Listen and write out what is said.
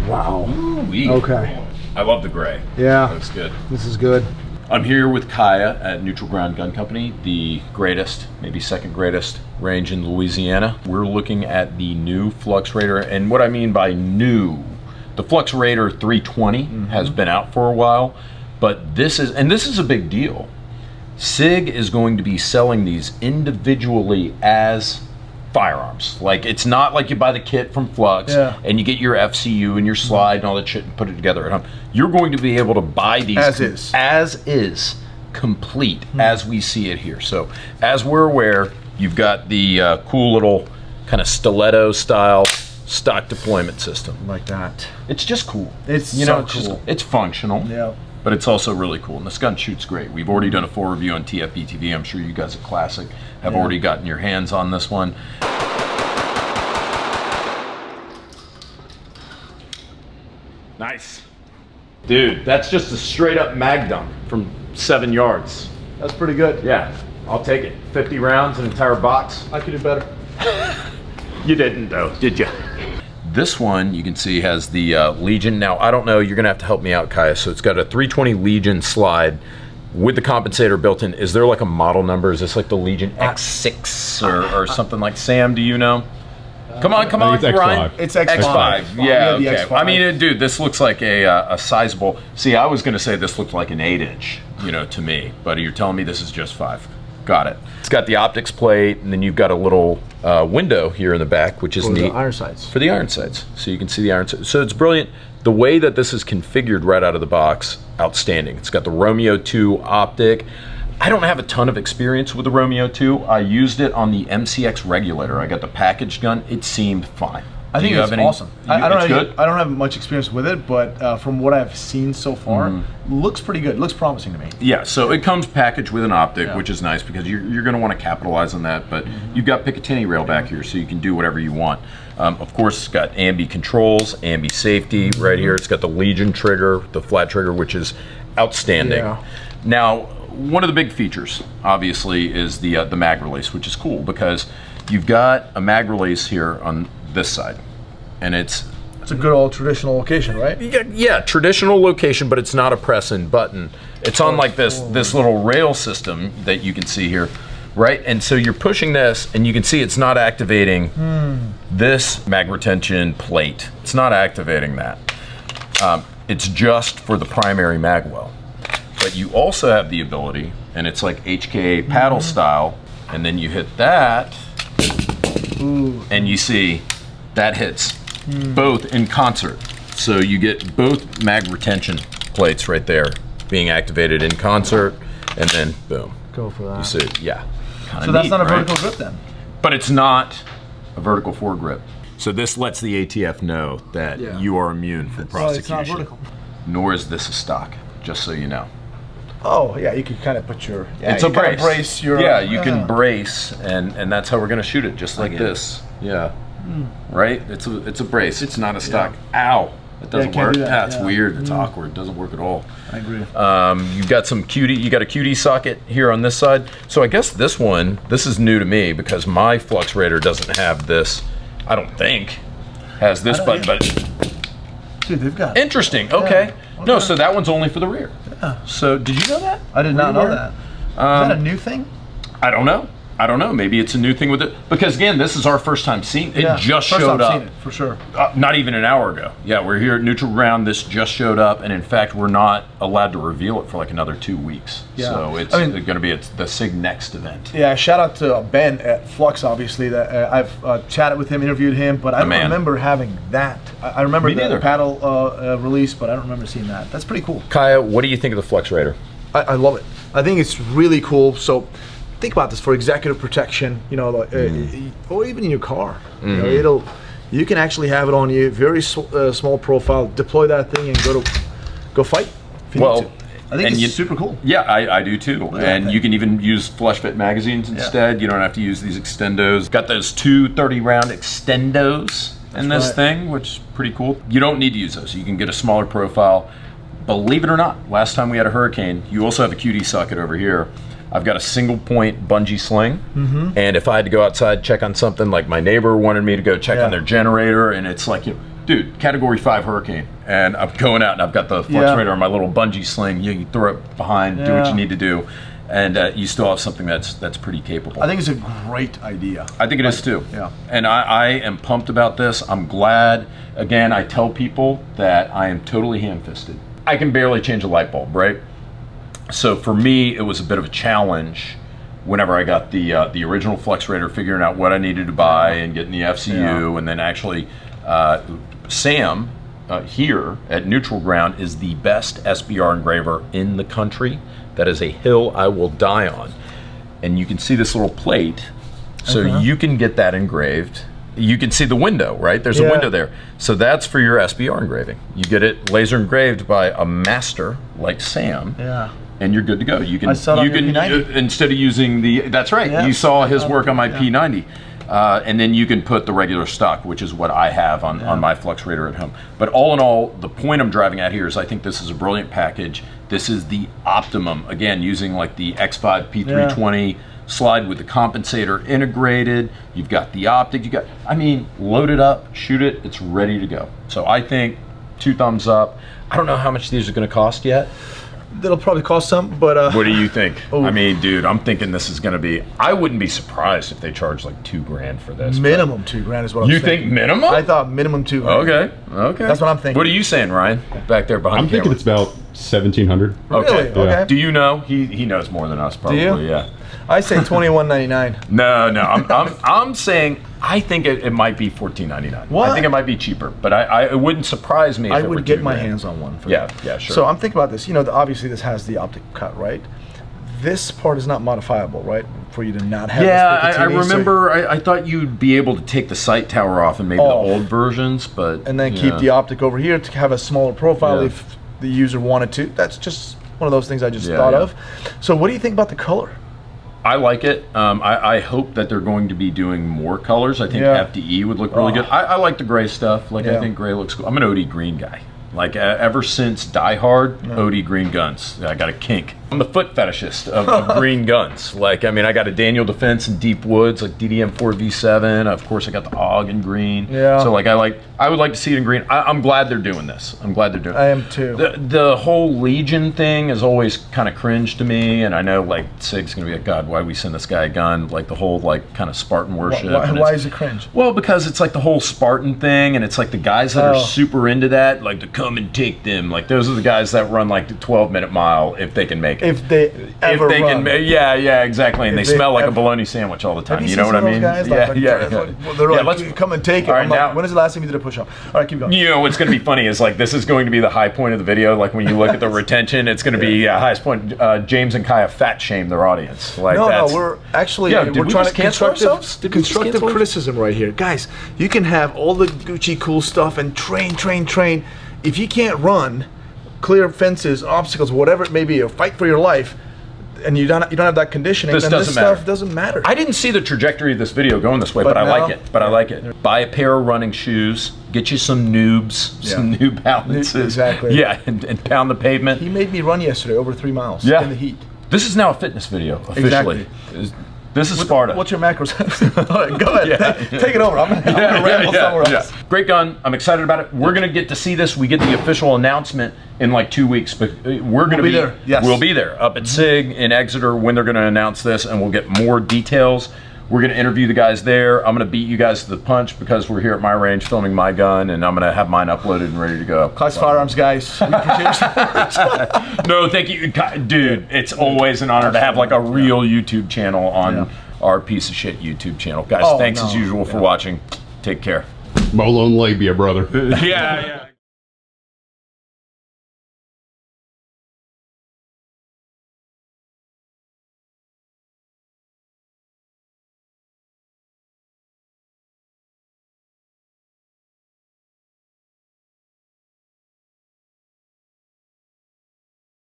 Wow. Ooh-wee. Okay. I love the gray. Yeah. Looks good. This is good. I'm here with Kaya at Neutral Ground Gun Company, the greatest, maybe second greatest range in Louisiana. We're looking at the new Flux Raider, and what I mean by new, the Flux Raider 320 has been out for a while, but this is a big deal. SIG is going to be selling these individually as firearms. Like, it's not like you buy the kit from Flux and you get your FCU and your slide and all that shit and put it together at home. You're going to be able to buy these as is, complete, as we see it here. So as we're aware, you've got the cool little kind of stiletto style stock deployment system. Like that. It's just cool. It's cool. It's functional. Yeah. But it's also really cool, and this gun shoots great. We've already done a full review on tfbtv. I'm sure you guys at Classic have already gotten your hands on this one. Nice. Dude, that's just a straight up mag dump from 7 yards. That's pretty good. Yeah, I'll take it. 50 rounds, an entire box. I could do better. You didn't though, did you? This one, you can see, has the Legion. Now, I don't know, you're gonna have to help me out, Kaya. So it's got a 320 Legion slide with the compensator built in. Is there like a model number? Is this like the Legion X6 or something like? Sam, do you know? Come on, it's Ryan. X5. It's X5. X5, yeah, okay. X5. I mean, dude, this looks like a sizable, see, I was gonna say this looked like an 8-inch, you know, to me, but you're telling me this is just 5. Got it. It's got the optics plate, and then you've got a little window here in the back, which is neat. For the iron sights. For the iron sights. So you can see the iron sights. So it's brilliant. The way that this is configured right out of the box, outstanding. It's got the Romeo 2 optic. I don't have a ton of experience with the Romeo 2. I used it on the MCX regulator. I got the packaged gun. It seemed fine. I think it's awesome. I don't have much experience with it, but from what I've seen so far, looks pretty good. Looks promising to me. Yeah, so it comes packaged with an optic, which is nice because you're going to want to capitalize on that, but you've got Picatinny rail back here, so you can do whatever you want. Of course, it's got ambi controls, ambi safety right here. It's got the Legion trigger, the flat trigger, which is outstanding. Yeah. Now, one of the big features, obviously, is the mag release, which is cool because you've got a mag release here on this side, and it's a good old traditional location, right? Yeah, traditional location, but it's not a press and button. It's on like this little rail system that you can see here, right? And so you're pushing this, and you can see it's not activating this mag retention plate. It's not activating that. It's just for the primary mag well. But you also have the ability, and it's like HKA paddle style, and then you hit that, and you see that hits both in concert. So you get both mag retention plates right there being activated in concert, and then boom. Go for that. You see, yeah. So that's not a vertical grip then? But it's not a vertical foregrip. So this lets the ATF know that you are immune from prosecution. It's not vertical. Nor is this a stock, just so you know. Oh, yeah, you can kind of put your... Yeah, it's a brace. Brace your, you can brace, and that's how we're going to shoot it, just like this. Yeah. Right? It's a brace. It's not a stock. Ow. That doesn't work. That's weird. It's awkward. It doesn't work at all. I agree. You've got some QD. You got a QD socket here on this side. So I guess this one, this is new to me because my Flux Raider doesn't have this. I don't think has this button, but dude, they've got interesting. Okay. No, so that one's only for the rear. Yeah. So did you know that? I did not know that. Is that a new thing? I don't know. Maybe it's a new thing with it. Because again, this is our first time seeing it. It just showed up. Seen it, for sure. Not even an hour ago. Yeah, we're here at Neutral Ground. This just showed up, and in fact, we're not allowed to reveal it for like another 2 weeks. Yeah. So it's going to be at the SIG Next event. Yeah, shout out to Ben at Flux, obviously. That I've chatted with him, interviewed him, but I don't remember having that. I remember the paddle release, but I don't remember seeing that. That's pretty cool. Kaya, what do you think of the Flux Raider? I love it. I think it's really cool. So think about this for executive protection, you know, or even in your car. You know, you can actually have it on you, very small profile, deploy that thing and go fight. Well, I think it's super cool. Yeah, I do too. And you can even use flush fit magazines instead. You don't have to use these extendos. Got those 230 round extendos in this thing, which is pretty cool. You don't need to use those. You can get a smaller profile. Believe it or not, last time we had a hurricane, you also have a QD socket over here. I've got a single point bungee sling, and if I had to go outside check on something, like my neighbor wanted me to go check on their generator, and it's like, dude, Category 5 Hurricane, and I'm going out and I've got the Flux Raider on my little bungee sling. You throw it behind, do what you need to do, and you still have something that's pretty capable. I think it's a great idea. I think it is too. Yeah. And I am pumped about this. I'm glad. Again, I tell people that I am totally ham-fisted. I can barely change a light bulb, right? So for me, it was a bit of a challenge whenever I got the original Flux Raider, figuring out what I needed to buy and getting the FCU, and then actually Sam here at Neutral Ground is the best SBR engraver in the country. That is a hill I will die on. And you can see this little plate, so you can get that engraved. You can see the window, right? There's a window there. So that's for your SBR engraving. You get it laser engraved by a master like Sam. Yeah. And you're good to go. You can, I saw it on your P90. Instead of using the, that's right, you saw his work on my P90. And then you can put the regular stock, which is what I have on my Flux Raider at home. But all in all, the point I'm driving at here is I think this is a brilliant package. This is the optimum, again, using like the X5 P320 slide with the compensator integrated. You've got the optic, I mean, load it up, shoot it, it's ready to go. So I think 2 thumbs up. I don't know how much these are gonna cost yet. That'll probably cost some, but what do you think? I mean, dude, I'm thinking this is going to be. I wouldn't be surprised if they charge like $2 grand for this. Minimum $2 grand is what I'm saying. You think minimum? I thought minimum $2 grand. Okay. That's what I'm thinking. What are you saying, Ryan? Back there behind I'm the camera. thinking it's about 1,700. Really? Okay. Okay. Do you know? He knows more than us, probably. Do you? Yeah. I say $21.99. No. I'm saying I think it might be $14.99. What? I think it might be cheaper, but it wouldn't surprise me if I it were would get $2 my grand. hands on one for Yeah, that. yeah, sure. So I'm thinking about this. You know, obviously this has the optic cut, right? This part is not modifiable, right? For you to not have yeah, this I Picatinny, remember. I thought you'd be able to take the sight tower off and maybe the old versions, but and then keep the optic over here to have a smaller profile if the user wanted to. That's just one of those things I just thought of. So what do you think about the color? I like it. I hope that they're going to be doing more colors. I think FDE would look really good. I like the gray stuff. Like I think gray looks cool. I'm an OD green guy. Like ever since Die Hard, OD green guns. I got a kink. I'm the foot fetishist of green guns. Like, I mean, I got a Daniel Defense in Deep Woods, like DDM4 V7. Of course, I got the AUG in green. Yeah. So, like, I would like to see it in green. I'm glad they're doing this. I'm glad they're doing it. I am too. The whole Legion thing is always kind of cringe to me, and I know, like, SIG's gonna be like, God, why we send this guy a gun? Like the whole, like, kind of Spartan worship. Why is it cringe? Well, because it's like the whole Spartan thing, and it's like the guys that are super into that, like to come and take them. Like those are the guys that run like the 12-minute mile if they can make it. If they ever run. Yeah, exactly. And they smell like a bologna sandwich all the time. You know what I mean? Guys? They're like, let's come and take it. Right, like, when is the last time you did a push-up? All right, keep going. You know what's going to be funny is like this is going to be the high point of the video. Like when you look at the retention, it's going to be highest point. James and Kaya fat shame their audience. Like no, we're actually we're trying to constructive criticism right here, guys. You can have all the Gucci cool stuff and train. If you can't run, clear fences, obstacles, whatever it may be, or fight for your life, and you don't have that conditioning, then this stuff doesn't matter. I didn't see the trajectory of this video going this way, but I like it. Buy a pair of running shoes, get you some noobs, some New Balances. Exactly. Yeah, and pound the pavement. He made me run yesterday over 3 miles in the heat. This is now a fitness video, officially. Exactly. This is Sparta. What's your macros? All right, go ahead. Take it over. I'm going to ramble somewhere else. Great gun. I'm excited about it. We're going to get to see this. We get the official announcement in like 2 weeks, but we're going to be there. Yes. We'll be there up at SIG in Exeter when they're going to announce this, and we'll get more details. We're going to interview the guys there. I'm going to beat you guys to the punch because we're here at my range filming my gun, and I'm going to have mine uploaded and ready to go. Classic Firearms, guys. We appreciate No, thank you. Dude, it's always an honor to have like a real YouTube channel on our piece of shit YouTube channel. Guys, thanks as usual for watching. Take care. Molo and labia, brother. Yeah.